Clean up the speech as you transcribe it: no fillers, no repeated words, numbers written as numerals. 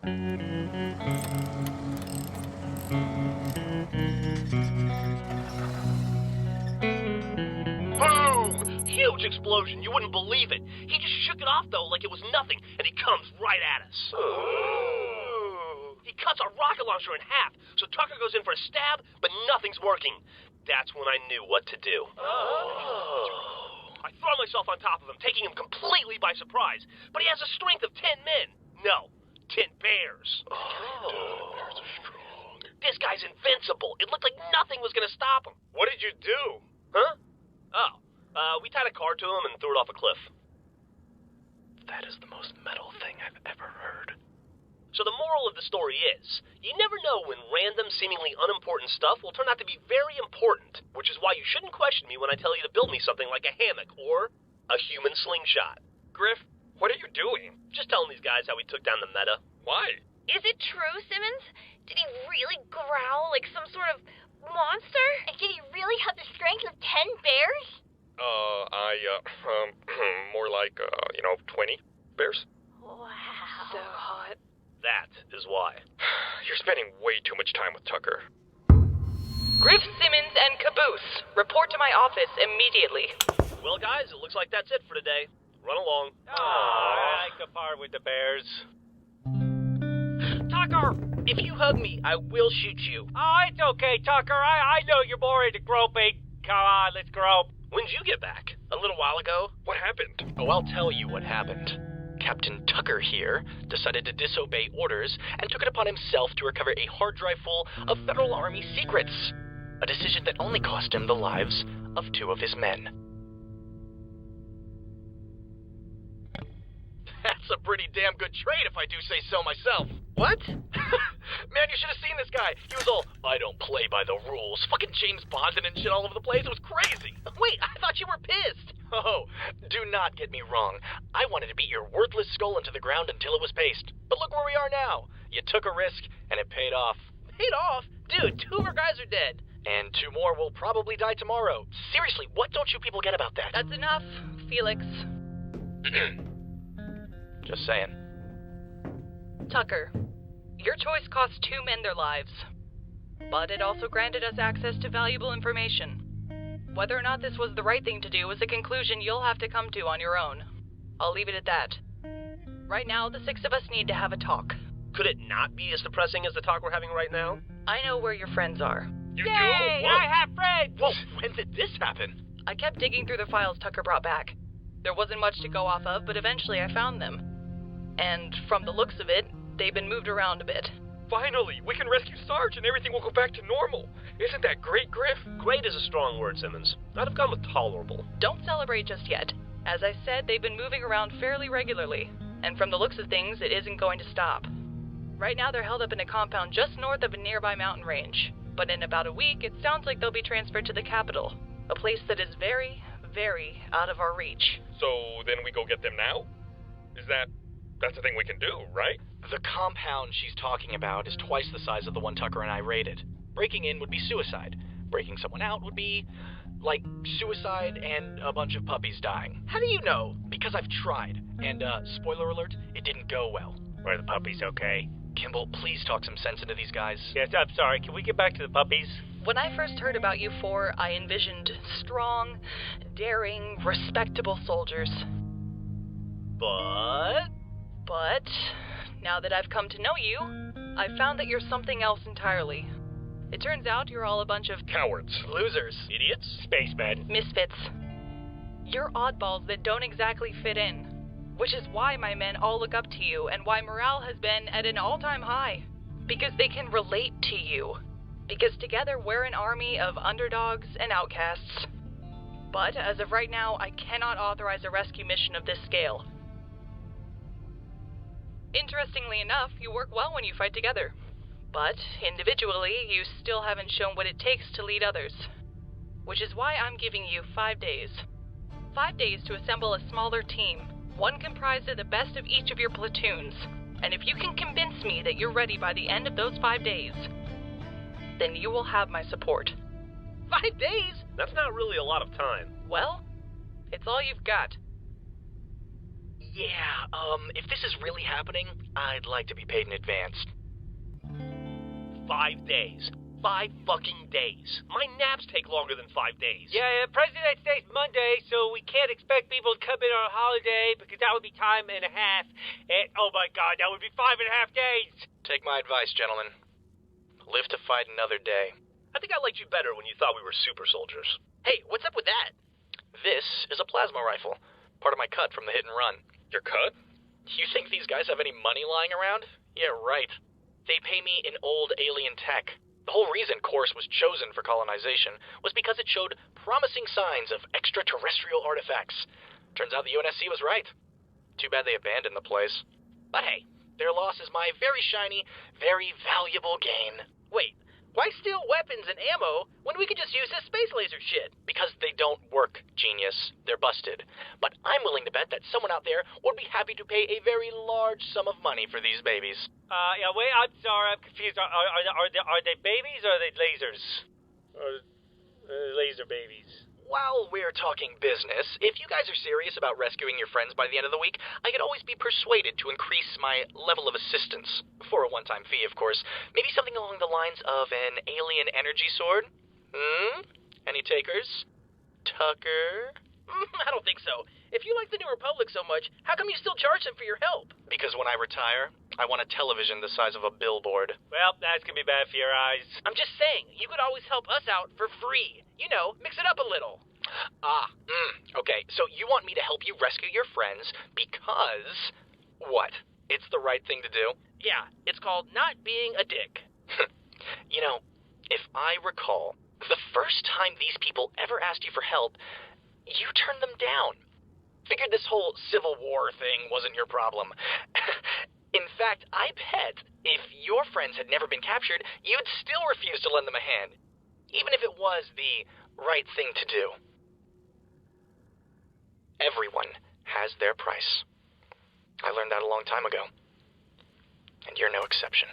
Boom! Huge explosion. You wouldn't believe it. He just shook it off, though, like it was nothing, and he comes right at us. He cuts our rocket launcher in half, so Tucker goes in for a stab, but nothing's working. That's when I knew what to do. I throw myself on top of him, taking him completely by surprise, but he has a strength of 10 men. No, 10 bears. Bears are strong. This guy's invincible. It looked like nothing was going to stop him. What did you do? Huh? We tied a car to him and threw it off a cliff. That is the most metal thing I've ever heard. So the moral of the story is, you never know when random, seemingly unimportant stuff will turn out to be very important, which is why you shouldn't question me when I tell you to build me something like a hammock or a human slingshot. Griff, what are you doing? Just telling these guys how we took down the Meta. Why? Is it true, Simmons? Did he really growl like some sort of monster? And did he really have the strength of 10 bears? More like, 20 bears? Wow. So hot. That is why. You're spending way too much time with Tucker. Griff, Simmons, and Caboose, report to my office immediately. Well, guys, it looks like that's it for today. Run along. I like the part with the bears. Tucker, if you hug me, I will shoot you. Oh, it's okay, Tucker. I know you're more into groping. Come on, let's grope. When did you get back? A little while ago? What happened? Oh, I'll tell you what happened. Captain Tucker here decided to disobey orders and took it upon himself to recover a hard drive full of Federal Army secrets. A decision that only cost him the lives of 2 of his men. That's a pretty damn good trade if I do say so myself. What? Man, you should have seen this guy. He was all, I don't play by the rules. Fucking James Bonding and shit all over the place. It was crazy. Wait, I thought you were pissed. Oh, do not get me wrong. I wanted to beat your worthless skull into the ground until it was paste. But look where we are now. You took a risk, and it paid off. Paid off? Dude, 2 of our guys are dead. And 2 more will probably die tomorrow. Seriously, what don't you people get about that? That's enough, Felix. Just saying. Tucker, your choice cost 2 men their lives, but it also granted us access to valuable information. Whether or not this was the right thing to do is a conclusion you'll have to come to on your own. I'll leave it at that. Right now, the 6 of us need to have a talk. Could it not be as depressing as the talk we're having right now? I know where your friends are. You Yay, do? I have friends! Whoa, when did this happen? I kept digging through the files Tucker brought back. There wasn't much to go off of, but eventually I found them. And from the looks of it, they've been moved around a bit. Finally, we can rescue Sarge and everything will go back to normal. Isn't that great, Griff? Great is a strong word, Simmons. I'd have gone with tolerable. Don't celebrate just yet. As I said, they've been moving around fairly regularly, and from the looks of things, it isn't going to stop. Right now, they're held up in a compound just north of a nearby mountain range, but in about a week, it sounds like they'll be transferred to the capital, a place that is very, very out of our reach. So then we go get them now? That's a thing we can do, right? The compound she's talking about is twice the size of the one Tucker and I raided. Breaking in would be suicide. Breaking someone out would be, like, suicide and a bunch of puppies dying. How do you know? Because I've tried. And, spoiler alert, it didn't go well. Are the puppies okay? Kimball, please talk some sense into these guys. Yes, I'm sorry. Can we get back to the puppies? When I first heard about you 4, I envisioned strong, daring, respectable soldiers. But, now that I've come to know you, I've found that you're something else entirely. It turns out you're all a bunch of Cowards. Losers. Idiots? Spacemen. misfits. You're oddballs that don't exactly fit in. Which is why my men all look up to you and why morale has been at an all-time high. Because they can relate to you. Because together we're an army of underdogs and outcasts. But as of right now, I cannot authorize a rescue mission of this scale. Interestingly enough, you work well when you fight together. But individually, you still haven't shown what it takes to lead others. Which is why I'm giving you 5 days. 5 days to assemble a smaller team, one comprised of the best of each of your platoons. And if you can convince me that you're ready by the end of those 5 days, then you will have my support. 5 days? That's not really a lot of time. Well, it's all you've got. Yeah, if this is really happening, I'd like to be paid in advance. 5 days. 5 fucking days. My naps take longer than 5 days. Yeah, President's Day's Monday, so we can't expect people to come in on a holiday because that would be time and a half. And oh my god, that would be 5.5 days. Take my advice, gentlemen. Live to fight another day. I think I liked you better when you thought we were super soldiers. Hey, what's up with that? This is a plasma rifle. Part of my cut from the hit and run. Your cut? You think these guys have any money lying around? Yeah, right. They pay me in old alien tech. The whole reason Course was chosen for colonization was because it showed promising signs of extraterrestrial artifacts. Turns out the UNSC was right. Too bad they abandoned the place. But hey, their loss is my very shiny, very valuable gain. Wait, why steal weapons and ammo when we could just use this space laser shit? Because they don't work, genius. They're busted. But I'm willing to bet that someone out there would be happy to pay a very large sum of money for these babies. Yeah, wait, I'm sorry, I'm confused. Are they babies or are they lasers? Laser babies. While we're talking business, if you guys are serious about rescuing your friends by the end of the week, I could always be persuaded to increase my level of assistance. For a one-time fee, of course. Maybe something along the lines of an alien energy sword? Any takers? Tucker? I don't think so. If you like the New Republic so much, how come you still charge them for your help? Because when I retire, I want a television the size of a billboard. Well, that's gonna be bad for your eyes. I'm just saying, you could always help us out for free. You know, mix it up a little. Okay, so you want me to help you rescue your friends because... what? It's the right thing to do? Yeah, it's called not being a dick. You know, if I recall, the first time these people ever asked you for help, you turned them down. Figured this whole Civil War thing wasn't your problem. In fact, I bet if your friends had never been captured, you'd still refuse to lend them a hand. Even if it was the right thing to do. Everyone has their price. I learned that a long time ago. And you're no exception.